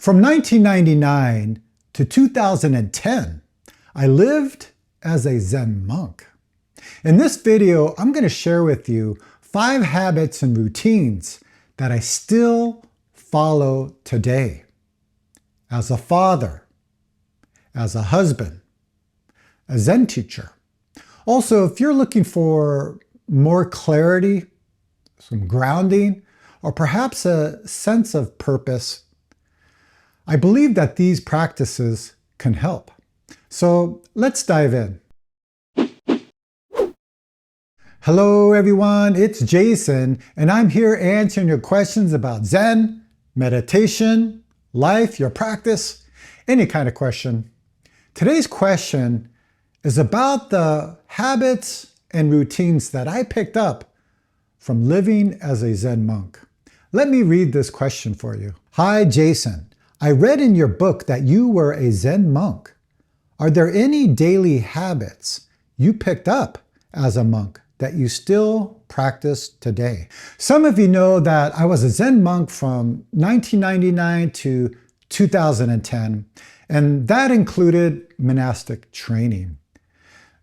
From 1999 to 2010, I lived as a Zen monk. In this video, I'm going to share with you 5 habits and routines that I still follow today. As a father, as a husband, a Zen teacher. Also, if you're looking for more clarity, some grounding, or perhaps a sense of purpose, I believe that these practices can help. So let's dive in. Hello everyone, it's Jason, and I'm here answering your questions about Zen, meditation, life, your practice, any kind of question. Today's question is about the habits and routines that I picked up from living as a Zen monk. Let me read this question for you. Hi Jason, I read in your book that you were a Zen monk. Are there any daily habits you picked up as a monk that you still practice today? Some of you know that I was a Zen monk from 1999 to 2010, and that included monastic training.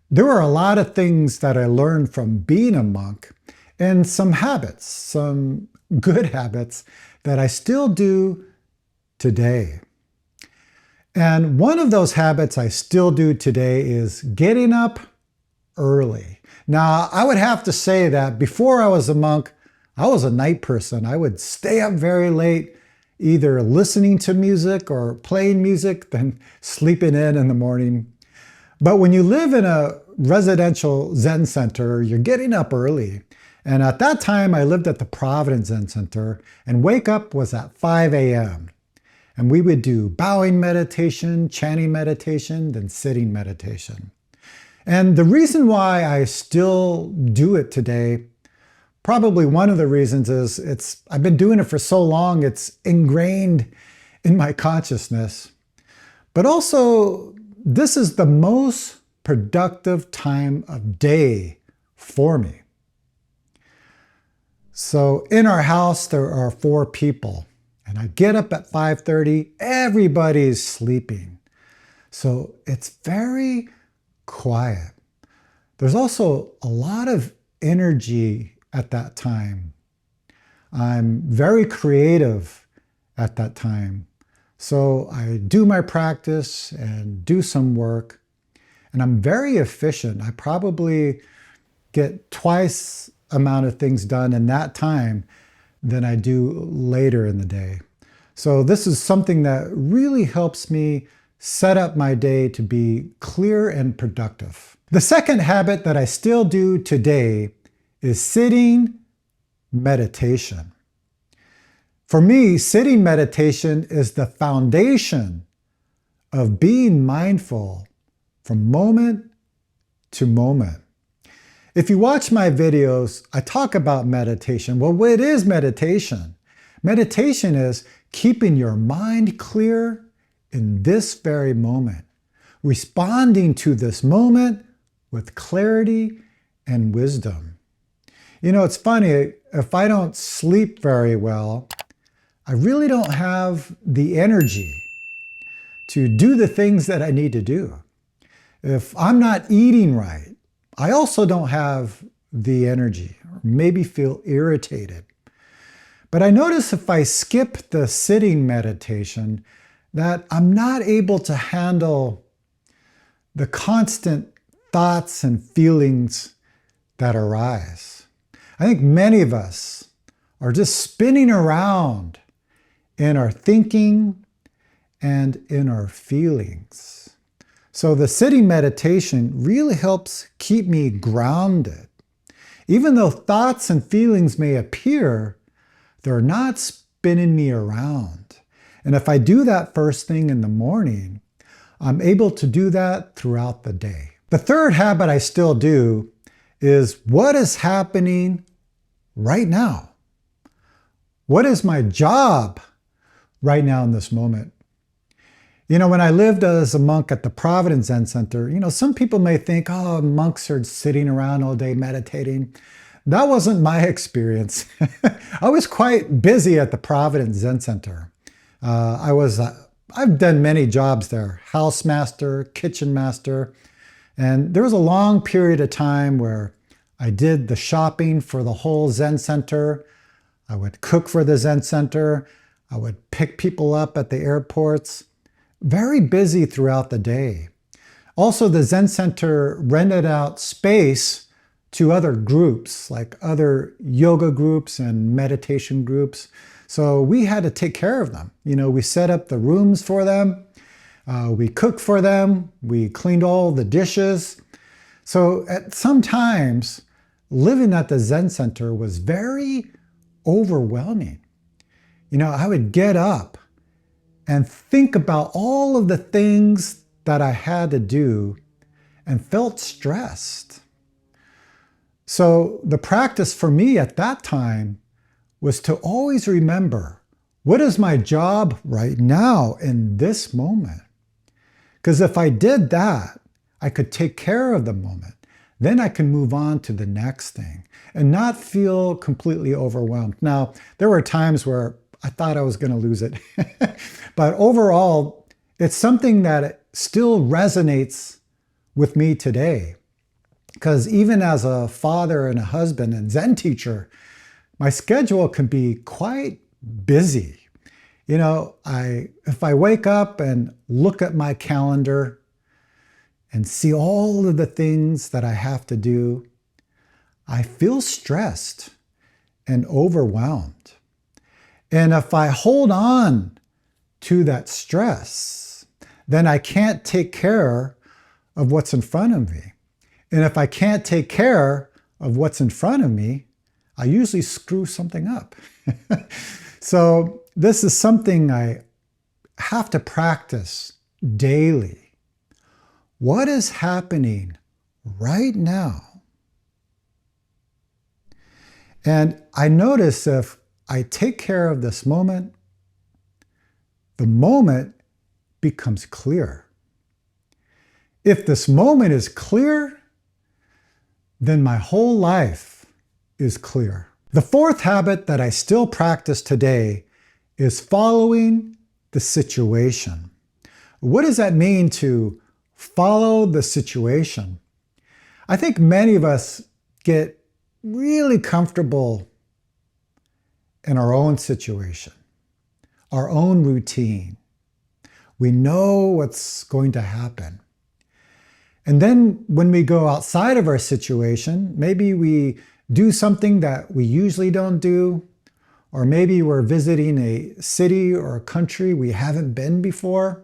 There were a lot of things that I learned from being a monk and some habits, some good habits that I still do today. And one of those habits I still do today is getting up early. Now, I would have to say that before I was a monk, I was a night person. I would stay up very late, either listening to music or playing music, then sleeping in the morning. But when you live in a residential Zen center, you're getting up early. And at that time, I lived at the Providence Zen Center, and wake up was at 5 a.m. And we would do bowing meditation, chanting meditation, then sitting meditation. And the reason why I still do it today, probably one of the reasons is I've been doing it for so long, it's ingrained in my consciousness. But also, this is the most productive time of day for me. So in our house, there are 4 people. And I get up at 5:30, everybody's sleeping. So it's very quiet. There's also a lot of energy at that time. I'm very creative at that time. So I do my practice and do some work, and I'm very efficient. I probably get twice amount of things done in that time than I do later in the day. So this is something that really helps me set up my day to be clear and productive. The second habit that I still do today is sitting meditation. For me, sitting meditation is the foundation of being mindful from moment to moment. If you watch my videos, I talk about meditation. Well, what is meditation? Meditation is keeping your mind clear in this very moment, responding to this moment with clarity and wisdom. You know, it's funny, if I don't sleep very well, I really don't have the energy to do the things that I need to do. If I'm not eating right, I also don't have the energy, or maybe feel irritated. But I notice if I skip the sitting meditation, that I'm not able to handle the constant thoughts and feelings that arise. I think many of us are just spinning around in our thinking and in our feelings. So the sitting meditation really helps keep me grounded. Even though thoughts and feelings may appear, they're not spinning me around. And if I do that first thing in the morning, I'm able to do that throughout the day. The third habit I still do is what is happening right now? What is my job right now in this moment? You know, when I lived as a monk at the Providence Zen Center, you know, some people may think, oh, monks are sitting around all day meditating. That wasn't my experience. I was quite busy at the Providence Zen Center. I've done many jobs there, house master, kitchen master, and there was a long period of time where I did the shopping for the whole Zen Center. I would cook for the Zen Center. I would pick people up at the airports. Very busy throughout the day. Also, the Zen Center rented out space to other groups, like other yoga groups and meditation groups. So we had to take care of them. We set up the rooms for them. We cooked for them. We cleaned all the dishes. So at some times, living at the Zen Center was very overwhelming. I would get up and think about all of the things that I had to do and felt stressed. So the practice for me at that time was to always remember, what is my job right now in this moment? Because if I did that, I could take care of the moment. Then I can move on to the next thing and not feel completely overwhelmed. Now, there were times where I thought I was going to lose it. But overall, it's something that still resonates with me today. Because even as a father and a husband and Zen teacher, my schedule can be quite busy. If I wake up and look at my calendar and see all of the things that I have to do, I feel stressed and overwhelmed. And if I hold on to that stress, then I can't take care of what's in front of me. And if I can't take care of what's in front of me, I usually screw something up. So this is something I have to practice daily. What is happening right now? And I notice if I take care of this moment, the moment becomes clear. If this moment is clear, then my whole life is clear. The fourth habit that I still practice today is following the situation. What does that mean to follow the situation? I think many of us get really comfortable in our own situation, our own routine. We know what's going to happen. And then when we go outside of our situation, maybe we do something that we usually don't do, or maybe we're visiting a city or a country we haven't been before.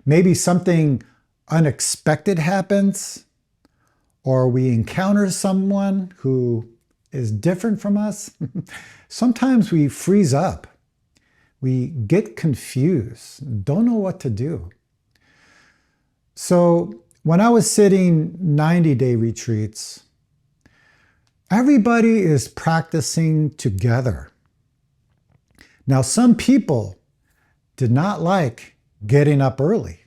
Maybe something unexpected happens, or we encounter someone who is different from us. Sometimes we freeze up. We get confused, don't know what to do. So when I was sitting 90-day retreats, everybody is practicing together. Now, some people did not like getting up early,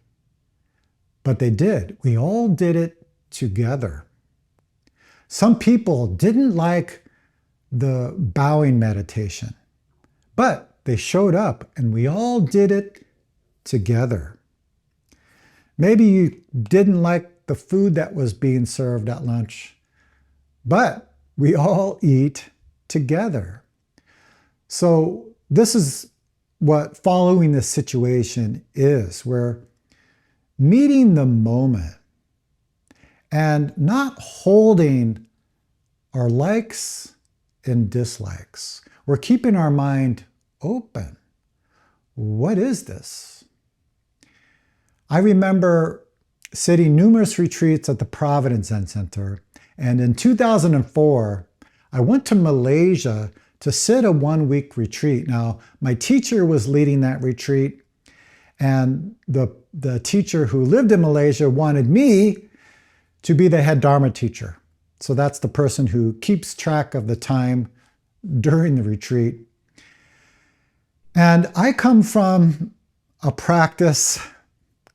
but they did. We all did it together. Some people didn't like the bowing meditation, but they showed up and we all did it together. Maybe you didn't like the food that was being served at lunch, but we all eat together. So this is what following the situation is. We're meeting the moment and not holding our likes and dislikes. We're keeping our mind open. What is this? I remember sitting numerous retreats at the Providence Zen Center, and in 2004, I went to Malaysia to sit a one-week retreat. Now, my teacher was leading that retreat, and the teacher who lived in Malaysia wanted me to be the head Dharma teacher. So that's the person who keeps track of the time during the retreat. And I come from a practice,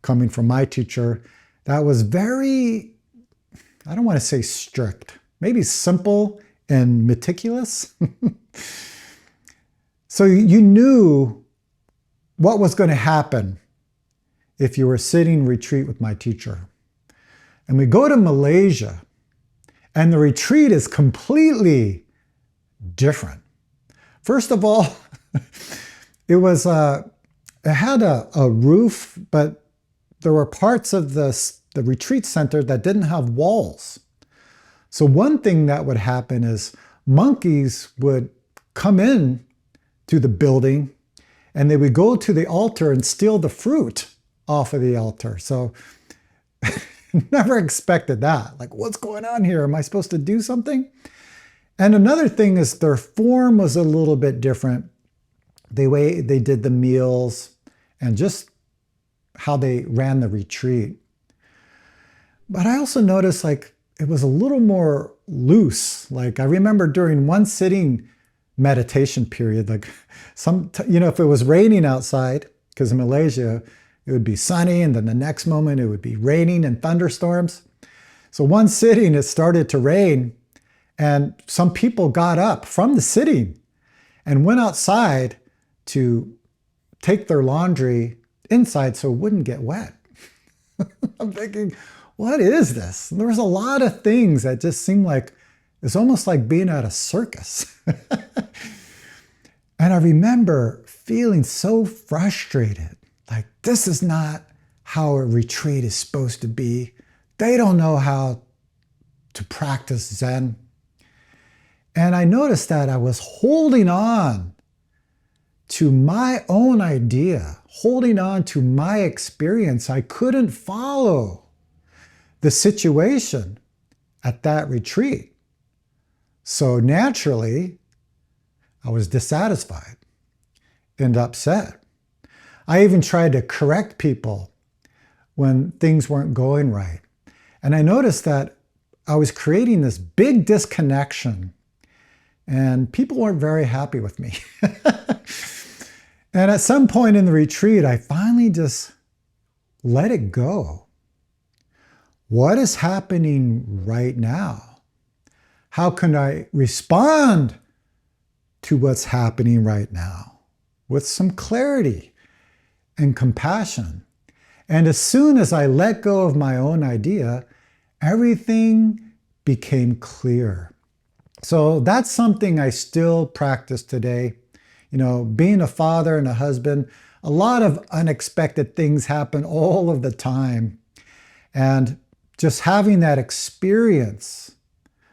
coming from my teacher, that was very, I don't want to say strict, maybe simple and meticulous. So you knew what was going to happen if you were sitting retreat with my teacher. And we go to Malaysia, and the retreat is completely different. First of all, it had a roof, but there were parts of the retreat center that didn't have walls. So one thing that would happen is monkeys would come in to the building, and they would go to the altar and steal the fruit off of the altar. So never expected that. Like, what's going on here? Am I supposed to do something? And another thing is their form was a little bit different. The way they did the meals and just how they ran the retreat. But I also noticed like it was a little more loose. Like I remember during one sitting meditation period, like if it was raining outside, because in Malaysia, it would be sunny, and then the next moment it would be raining and thunderstorms. So one sitting, it started to rain, and some people got up from the sitting and went outside to take their laundry inside so it wouldn't get wet. I'm thinking, what is this? And there was a lot of things that just seemed like it's almost like being at a circus. And I remember feeling so frustrated. Like, this is not how a retreat is supposed to be. They don't know how to practice Zen. And I noticed that I was holding on to my own idea, holding on to my experience. I couldn't follow the situation at that retreat. So naturally, I was dissatisfied and upset. I even tried to correct people when things weren't going right. And I noticed that I was creating this big disconnection, and people weren't very happy with me. And at some point in the retreat, I finally just let it go. What is happening right now? How can I respond to what's happening right now with some clarity and compassion? And as soon as I let go of my own idea, everything became clear. So that's something I still practice today. Being a father and a husband, a lot of unexpected things happen all of the time. And just having that experience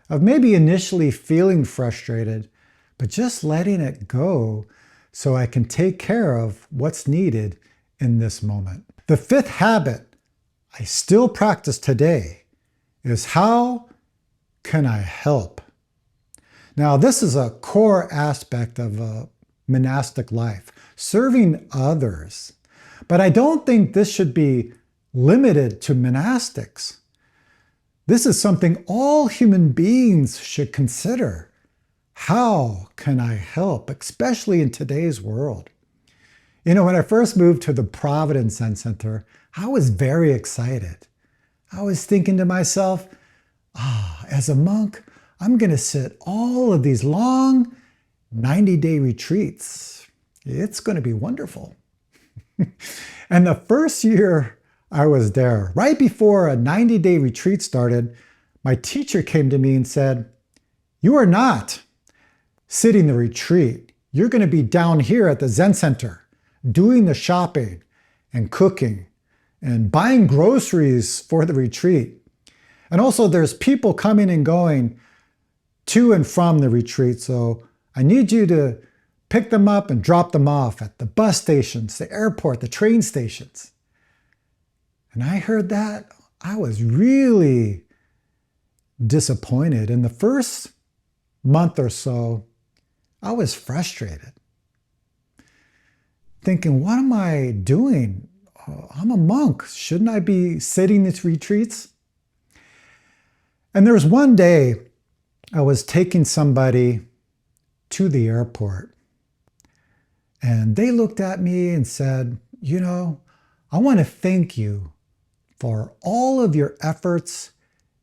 of maybe initially feeling frustrated, but just letting it go so I can take care of what's needed in this moment. The fifth habit I still practice today is how can I help? Now, this is a core aspect of a monastic life, serving others. But I don't think this should be limited to monastics. This is something all human beings should consider. How can I help, especially in today's world? When I first moved to the Providence Zen Center, I was very excited. I was thinking to myself, as a monk, I'm going to sit all of these long 90-day retreats. It's going to be wonderful. And the first year I was there, right before a 90-day retreat started, my teacher came to me and said, "You are not sitting the retreat. You're going to be down here at the Zen Center, doing the shopping and cooking and buying groceries for the retreat. And also there's people coming and going to and from the retreat, so I need you to pick them up and drop them off at the bus stations, the airport, the train stations." And I heard that, I was really disappointed. In the first month or so, I was frustrated, thinking, what am I doing? I'm a monk. Shouldn't I be sitting these retreats? And there was one day I was taking somebody to the airport, and they looked at me and said, I want to thank you for all of your efforts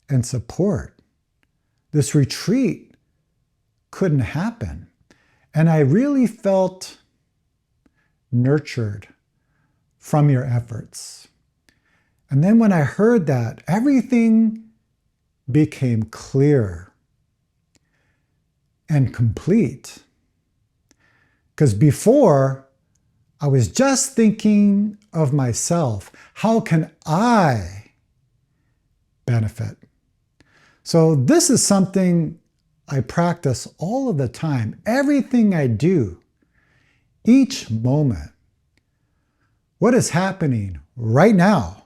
and support. This retreat couldn't happen. And I really felt nurtured from your efforts. And then when I heard that, everything became clear and complete. Because before, I was just thinking of myself. How can I benefit? So this is something I practice all of the time. Everything I do, each moment. What is happening right now?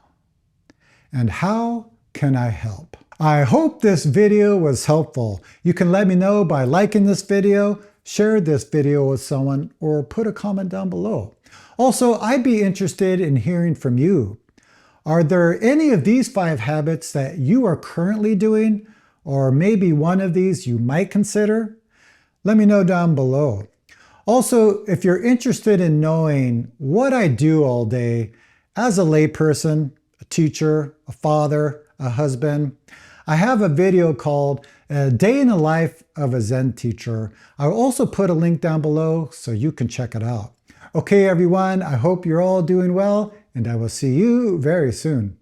And how can I help? I hope this video was helpful. You can let me know by liking this video, share this video with someone, or put a comment down below. Also, I'd be interested in hearing from you. Are there any of these 5 habits that you are currently doing, or maybe one of these you might consider? Let me know down below. Also, if you're interested in knowing what I do all day as a layperson, a teacher, a father, a husband, I have a video called A Day in the Life of a Zen Teacher. I'll also put a link down below so you can check it out. Okay, everyone, I hope you're all doing well, and I will see you very soon.